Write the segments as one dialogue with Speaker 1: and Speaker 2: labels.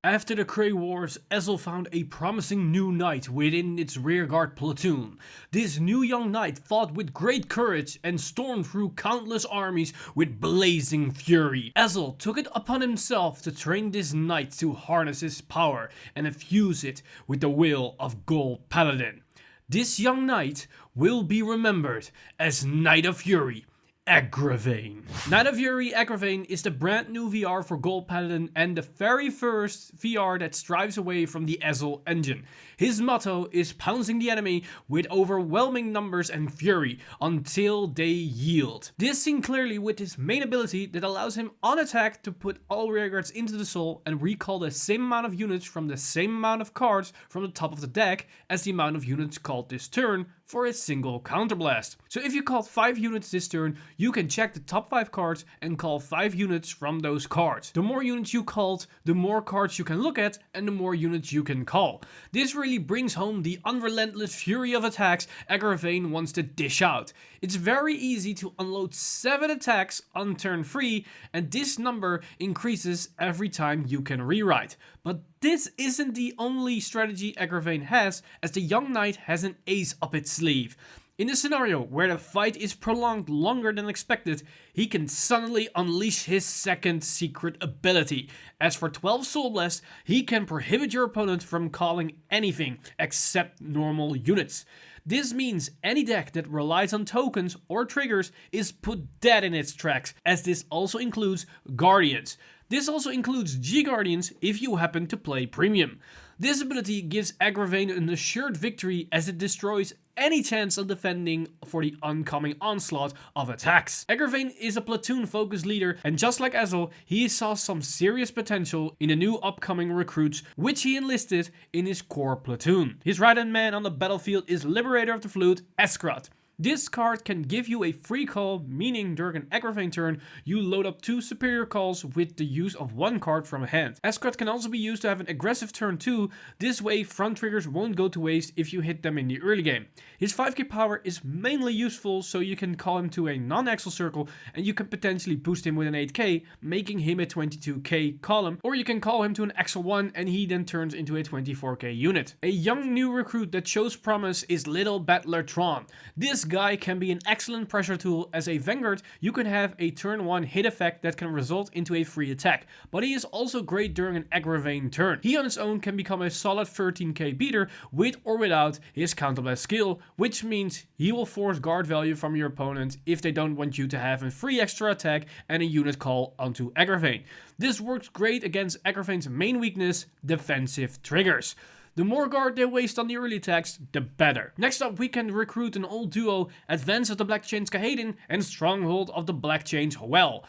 Speaker 1: After the Grey Wars, Ezel found a promising new knight within its rearguard platoon. This new young knight fought with great courage and stormed through countless armies with blazing fury. Ezel took it upon himself to train this knight to harness his power and infuse it with the will of Gold Paladin. This young knight will be remembered as Knight of Fury, Agravain. Knight of Fury Agravain is the brand new VR for Gold Paladin and the very first VR that strives away from the Ezel engine. His motto is pouncing the enemy with overwhelming numbers and fury until they yield. This seen clearly with his main ability that allows him on attack to put all rearguards into the soul and recall the same amount of units from the same amount of cards from the top of the deck as the amount of units called this turn for a single counterblast. So if you called 5 units this turn, you can check the top 5 cards and call 5 units from those cards. The more units you called, the more cards you can look at and the more units you can call. This really brings home the unrelentless fury of attacks Agravain wants to dish out. It's very easy to unload 7 attacks on turn 3 and this number increases every time you can rewrite. But this isn't the only strategy Agravain has, as the young knight has an ace up its sleeve. In a scenario where the fight is prolonged longer than expected, he can suddenly unleash his second secret ability. As for 12 Soul Blast, he can prohibit your opponent from calling anything except normal units. This means any deck that relies on tokens or triggers is put dead in its tracks, as this also includes Guardians. This also includes G-Guardians if you happen to play Premium. This ability gives Agravain an assured victory as it destroys any chance of defending for the oncoming onslaught of attacks. Agravain is a platoon-focused leader, and just like Ezel, he saw some serious potential in the new upcoming recruits, which he enlisted in his core platoon. His right-hand man on the battlefield is Liberator of the Flute, Escrot. This card can give you a free call, meaning during an Agravain turn, you load up 2 superior calls with the use of 1 card from a hand. Escort can also be used to have an aggressive turn too. This way front triggers won't go to waste if you hit them in the early game. His 5k power is mainly useful, so you can call him to a non-axle circle and you can potentially boost him with an 8k, making him a 22k column, or you can call him to an axle 1 and he then turns into a 24k unit. A young new recruit that shows promise is Little Battler Tron. This guy can be an excellent pressure tool. As a Vanguard, you can have a turn 1 hit effect that can result into a free attack, but he is also great during an Agravain turn. He on his own can become a solid 13k beater with or without his counterblast skill, which means he will force guard value from your opponent if they don't want you to have a free extra attack and a unit call onto Agravain. This works great against Agravain's main weakness, defensive triggers. The more guard they waste on the early attacks, the better. Next up, we can recruit an old duo, Advance of the Black Chains Kahedin and Stronghold of the Black Chains Hoel.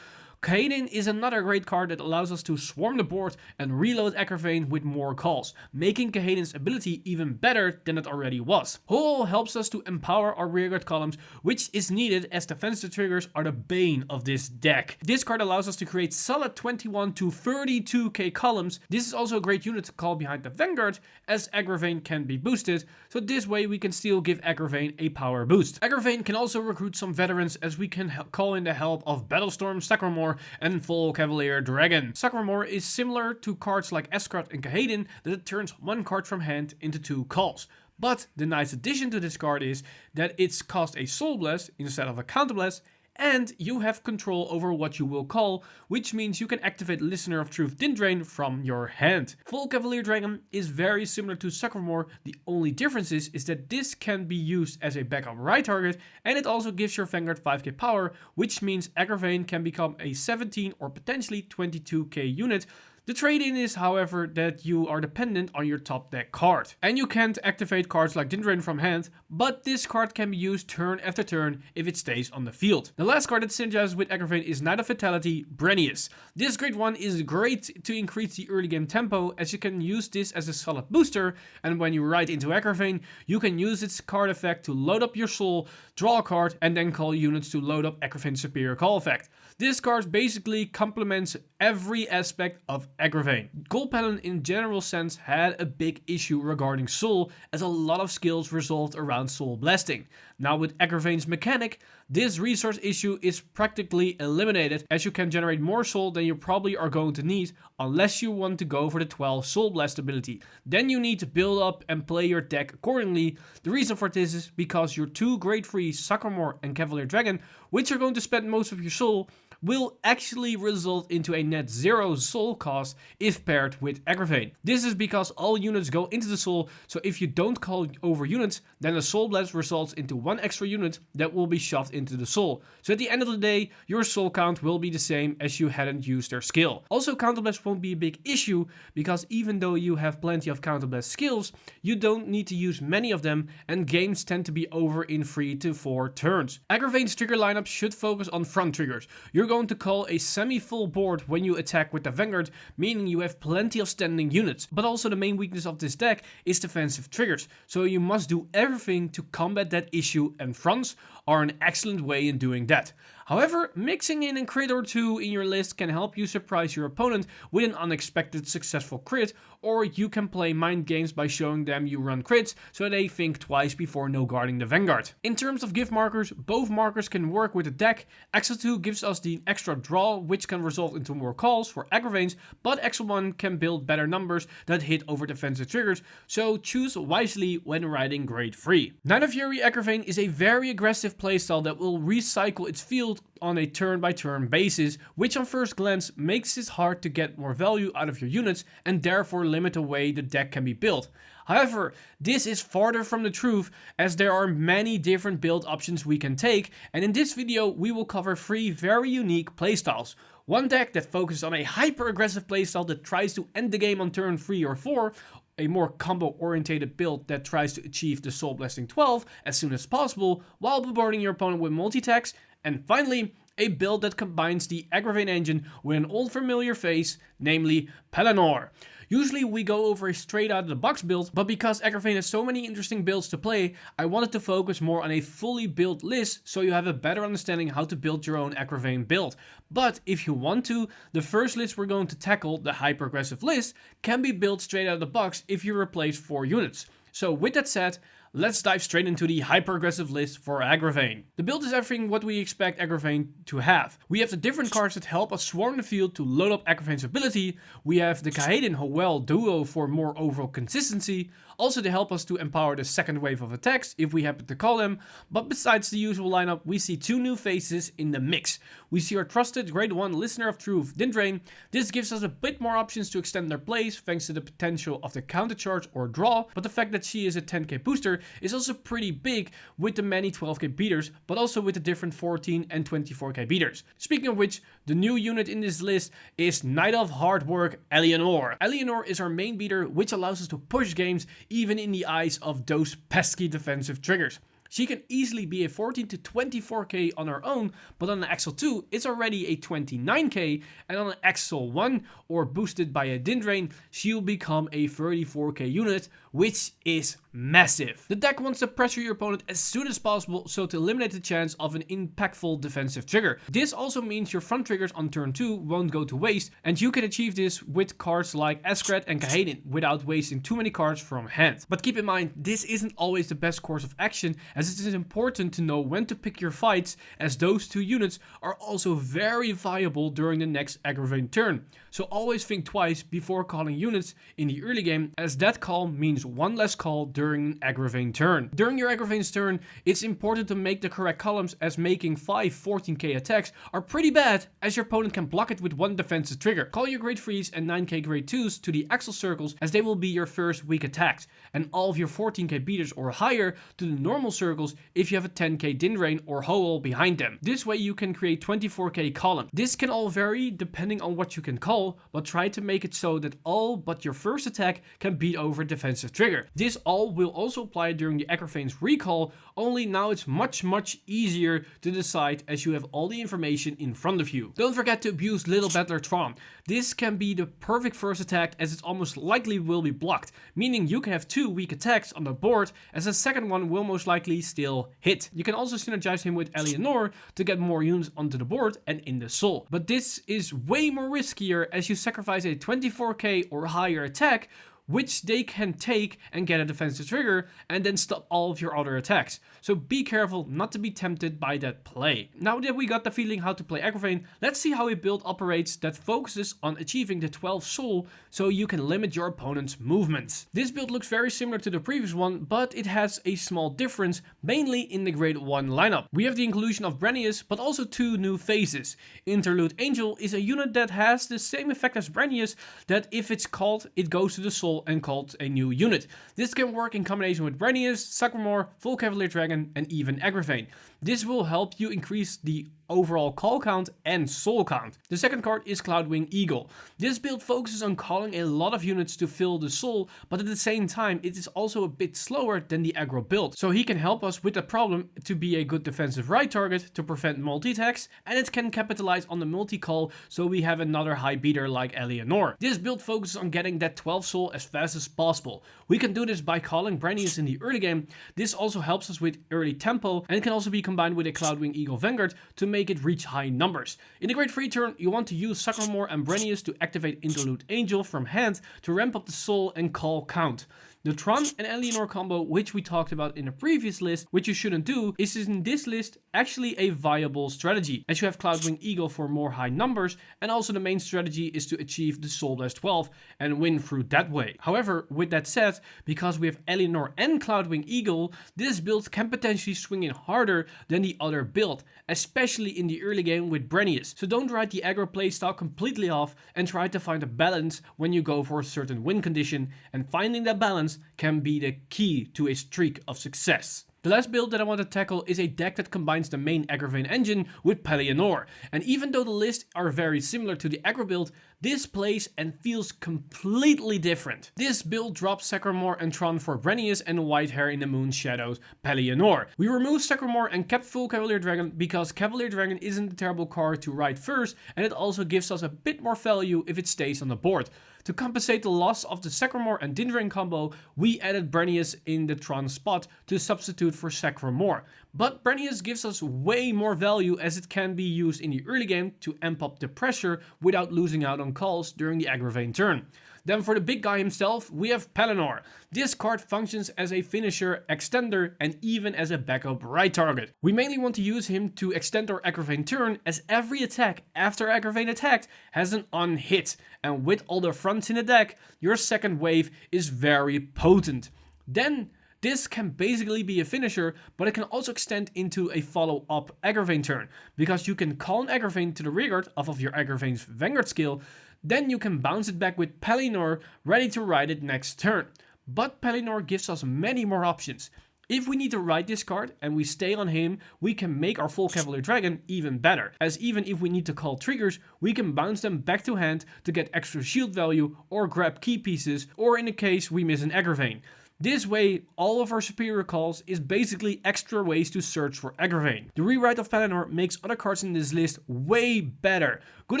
Speaker 1: Kahedin is another great card that allows us to swarm the board and reload Agravain with more calls, making Kahedin's ability even better than it already was. Hoel helps us to empower our rearguard columns, which is needed as defensive triggers are the bane of this deck. This card allows us to create solid 21 to 32k columns. This is also a great unit to call behind the Vanguard, as Agravain can be boosted, so this way we can still give Agravain a power boost. Agravain can also recruit some veterans, as we can call in the help of Battlestorm, Sacramore, and Full Cavalier Dragon. Sacramore is similar to cards like Escort and Kahedin, that it turns 1 card from hand into 2 calls. But the nice addition to this card is that it's cost a Soul Blast instead of a Counterblast, and you have control over what you will call, which means you can activate Listener of Truth Din Drain from your hand. Full Cavalier Dragon is very similar to Sacramore. The only difference is that this can be used as a backup right target, and it also gives your Vanguard 5k power, which means Agravain can become a 17 or potentially 22k unit. The trade-in is, however, that you are dependent on your top deck card. And you can't activate cards like Din Drain from hand, but this card can be used turn after turn if it stays on the field. The last card that synergizes with Agravain is Knight of Vitality, Brenius. This great one is great to increase the early game tempo, as you can use this as a solid booster, and when you ride into Agravain, you can use its card effect to load up your soul, draw a card, and then call units to load up Agravain's superior call effect. This card basically complements every aspect of Agravain. Gold Paladin in general sense had a big issue regarding soul, as a lot of skills resolved around soul blasting. Now with Agravain's mechanic, this resource issue is practically eliminated, as you can generate more soul than you probably are going to need unless you want to go for the 12 soul blast ability. Then you need to build up and play your deck accordingly. The reason for this is because your 2 Grade 3 Sakamore and Cavalier Dragon, which are going to spend most of your soul, will actually result into a net 0 soul cost if paired with Agravain. This is because all units go into the soul, so if you don't call over units, then the soul blast results into 1 extra unit that will be shoved into the soul. So at the end of the day, your soul count will be the same as you hadn't used their skill. Also, counterblast won't be a big issue, because even though you have plenty of counterblast skills, you don't need to use many of them, and games tend to be over in 3 to 4 turns. Agravain's trigger lineup should focus on front triggers. You're going to call a semi-full board when you attack with the Vanguard, meaning you have plenty of standing units. But also the main weakness of this deck is defensive triggers, so you must do everything to combat that issue, and fronts are an excellent way in doing that. However, mixing in a crit or 2 in your list can help you surprise your opponent with an unexpected successful crit, or you can play mind games by showing them you run crits so they think twice before no-guarding the Vanguard. In terms of gift markers, both markers can work with the deck. XL2 gives us the extra draw, which can result into more calls for Agravains, but XL1 can build better numbers that hit over defensive triggers, so choose wisely when riding Grade 3. Night of Fury Agravain is a very aggressive playstyle that will recycle its field on a turn-by-turn basis, which on first glance makes it hard to get more value out of your units and therefore limit the way the deck can be built. However, this is farther from the truth, as there are many different build options we can take, and in this video we will cover 3 very unique playstyles. One deck that focuses on a hyper-aggressive playstyle that tries to end the game on turn 3 or 4, a more combo-orientated build that tries to achieve the Soul Blasting 12 as soon as possible while bombarding your opponent with multi-attacks, and finally, a build that combines the Agravain engine with an old familiar face, namely Pelennor. Usually we go over a straight out of the box build, but because Agravain has so many interesting builds to play, I wanted to focus more on a fully built list so you have a better understanding how to build your own Agravain build. But if you want to, the first list we're going to tackle, the hyper aggressive list, can be built straight out of the box if you replace 4 units. So with that said, let's dive straight into the hyper-aggressive list for Agravain. The build is everything what we expect Agravain to have. We have the different cards that help us swarm the field to load up Agravain's ability. We have the Kaeden Hoel duo for more overall consistency. Also to help us to empower the second wave of attacks if we happen to call them. But besides the usual lineup, we see 2 new faces in the mix. We see our trusted Grade 1 Listener of Truth, Dindrain. This gives us a bit more options to extend their plays thanks to the potential of the counter charge or draw, but the fact that she is a 10k booster is also pretty big with the many 12k beaters, but also with the different 14 and 24k beaters. Speaking of which, the new unit in this list is Knight of Hard Work Eleanor. Eleanor is our main beater, which allows us to push games even in the eyes of those pesky defensive triggers. She can easily be a 14 to 24k on her own, but on an XL2 it's already a 29k, and on an XL1 or boosted by a Dindrain, she'll become a 34k unit, which is massive. The deck wants to pressure your opponent as soon as possible, so to eliminate the chance of an impactful defensive trigger. This also means your front triggers on turn 2 won't go to waste, and you can achieve this with cards like Eskret and Kaeden without wasting too many cards from hand. But keep in mind, this isn't always the best course of action, as it is important to know when to pick your fights, as those 2 units are also very viable during the next Agravain turn. So always think twice before calling units in the early game, as that call means 1 less call during an Agravain turn. During your Agravain's turn, it's important to make the correct columns, as making 5 14k attacks are pretty bad, as your opponent can block it with 1 defensive trigger. Call your Grade 3s and 9k Grade 2s to the Axel circles, as they will be your first weak attacks, and all of your 14k beaters or higher to the normal circles if you have a 10k Dindrain or Hoel behind them. This way you can create 24k column. This can all vary depending on what you can call, but try to make it so that all but your first attack can beat over defensive defensive trigger. This all will also apply during the Agravain's recall, only now it's much easier to decide as you have all the information in front of you. Don't forget to abuse Little Battler Tron. This can be the perfect first attack as it almost likely will be blocked, meaning you can have 2 weak attacks on the board as the second one will most likely still hit. You can also synergize him with Eleanor to get more units onto the board and in the soul. But this is way more riskier as you sacrifice a 24k or higher attack, which they can take and get a defensive trigger and then stop all of your other attacks. So be careful not to be tempted by that play. Now that we got the feeling how to play Agravain, let's see how a build operates that focuses on achieving the 12 soul so you can limit your opponent's movements. This build looks very similar to the previous one, but it has a small difference, mainly in the grade 1 lineup. We have the inclusion of Brenius, but also 2 new phases. Interlude Angel is a unit that has the same effect as Brenius, that if it's called, it goes to the soul and called a new unit. This can work in combination with Brenius, Sacramore, Full Cavalier Dragon and even Agravain. This will help you increase the overall call count and soul count. The second card is Cloudwing Eagle. This build focuses on calling a lot of units to fill the soul, but at the same time it is also a bit slower than the aggro build. So he can help us with the problem to be a good defensive right target to prevent multi-attacks, and it can capitalize on the multi-call so we have another high beater like Eleanor. This build focuses on getting that 12 soul as fast as possible. We can do this by calling Brenius in the early game. This also helps us with early tempo and it can also be combined with a Cloudwing Eagle Vanguard to make it reach high numbers. In the grade 3 turn, you want to use Sacramore and Brenius to activate Interlude Angel from hand to ramp up the soul and call count. The Tron and Eleanor combo, which we talked about in a previous list, which you shouldn't do, is in this list actually a viable strategy, as you have Cloudwing Eagle for more high numbers, and also the main strategy is to achieve the Soul Blast 12 and win through that way. However, with that said, because we have Eleanor and Cloudwing Eagle, this build can potentially swing in harder than the other build, especially in the early game with Brenius. So don't write the aggro playstyle completely off and try to find a balance when you go for a certain win condition, and finding that balance can be the key to a streak of success. The last build that I want to tackle is a deck that combines the main Agravain engine with Eleanor. And even though the lists are very similar to the aggro build, this plays and feels completely different. This build drops Sacramore and Tron for Brenius and White Hair in the Moon Shadows Eleanor. We removed Sacramore and kept Full Cavalier Dragon because Cavalier Dragon isn't a terrible card to ride first, and it also gives us a bit more value if it stays on the board. To compensate the loss of the Sacramore and Dindrain combo, we added Brenius in the Tron spot to substitute for Sacramore. But Brenius gives us way more value as it can be used in the early game to amp up the pressure without losing out on calls during the Agravain turn. Then for the big guy himself, we have Eleanor. This card functions as a finisher, extender, and even as a backup right target. We mainly want to use him to extend our Agravain turn, as every attack after Agravain attacked has an unhit. And with all the fronts in the deck, your second wave is very potent. Then this can basically be a finisher, but it can also extend into a follow-up Agravain turn, because you can call an Agravain to the rearguard off of your Agravain's Vanguard skill. Then you can bounce it back with Eleanor, ready to ride it next turn. But Eleanor gives us many more options. If we need to ride this card and we stay on him, we can make our Full Cavalier Dragon even better, as even if we need to call triggers, we can bounce them back to hand to get extra shield value or grab key pieces, or in the case we miss an Agravain. This way, all of our superior calls is basically extra ways to search for Agravain. The rewrite of Eleanor makes other cards in this list way better. Good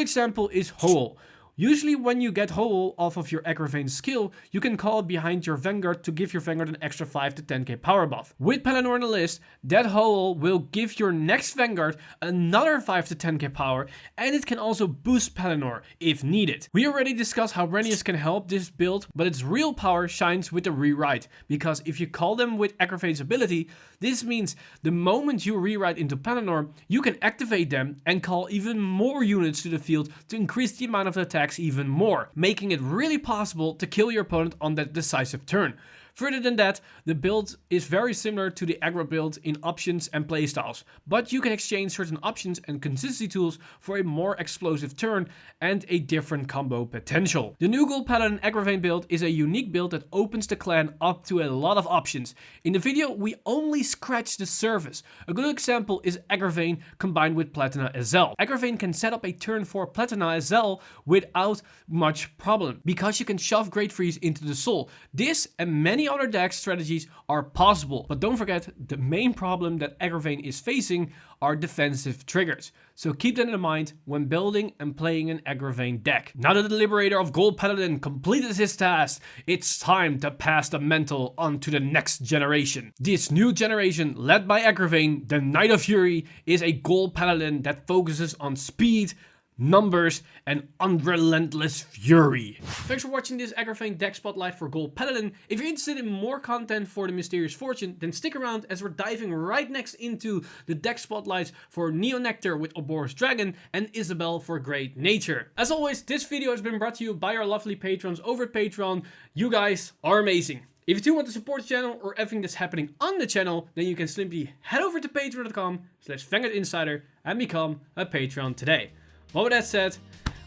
Speaker 1: example is Hoel. Usually when you get Hoel off of your Agravain skill, you can call it behind your Vanguard to give your Vanguard an extra 5 to 10k power buff. With Eleanor in the list, that Hoel will give your next Vanguard another 5 to 10k power, and it can also boost Eleanor if needed. We already discussed how Brenius can help this build, but its real power shines with the rewrite, because if you call them with Agravain's ability, this means the moment you rewrite into Eleanor, you can activate them and call even more units to the field to increase the amount of attacks even more, making it really possible to kill your opponent on that decisive turn. Further than that, the build is very similar to the aggro build in options and playstyles, but you can exchange certain options and consistency tools for a more explosive turn and a different combo potential. The new Gold Paladin Agravain build is a unique build that opens the clan up to a lot of options. In the video, we only scratch the surface. A good example is Agravain combined with Platina Azel. Agravain can set up a turn 4 Platina Azel without much problem, because you can shove Great Freeze into the soul. This and many other deck strategies are possible, but don't forget, the main problem that Agravain is facing are defensive triggers. So keep that in mind when building and playing an Agravain deck. Now that the Liberator of Gold Paladin completed his task, it's time to pass the mantle on to the next generation. This new generation, led by Agravain, the Knight of Fury, is a Gold Paladin that focuses on speed, numbers, and unrelentless fury. Thanks for watching this Agravain deck spotlight for Gold Paladin. If you're interested in more content for the Mysterious Fortune, then stick around as we're diving right next into the deck spotlights for Neo Nectar with Obor's Dragon and Isabel for Great Nature. As always, this video has been brought to you by our lovely patrons over at Patreon. You guys are amazing. If you do want to support the channel or everything that's happening on the channel, then you can simply head over to patreon.com/Vanguard Insider and become a Patreon today. Well, with that said,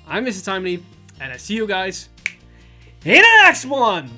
Speaker 1: I'm Mr. Timely, and I see you guys in the next one!